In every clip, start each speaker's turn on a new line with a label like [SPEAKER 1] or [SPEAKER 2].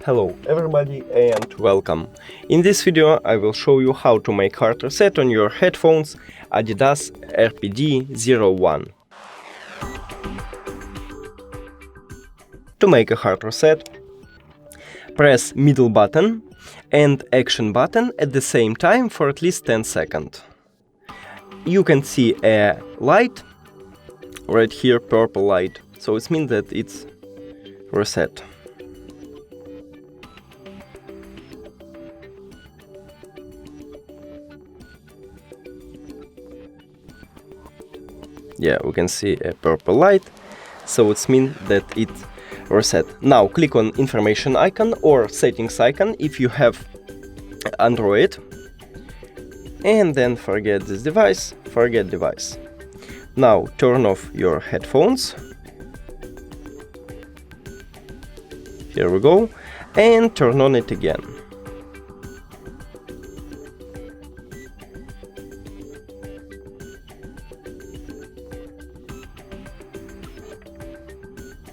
[SPEAKER 1] Hello everybody and welcome. In this video I will show you how to make hard reset on your headphones Adidas RPD 01. To make a hard reset, press middle button and action button at the same time for at least 10 seconds. You can see a light right here, purple light, so it means that it's reset. Yeah, we can see a purple light, so it means that it's reset. Now click on information icon or settings icon if you have Android, and then forget this device, forget device. Now turn off your headphones. Here we go, and turn on it again.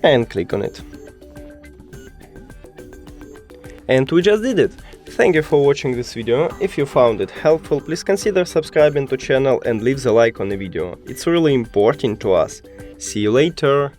[SPEAKER 1] And click on it. And we just did it. Thank you for watching this video. If you found it helpful, please consider subscribing to channel and leave the like on the video. It's really important to us. See you later.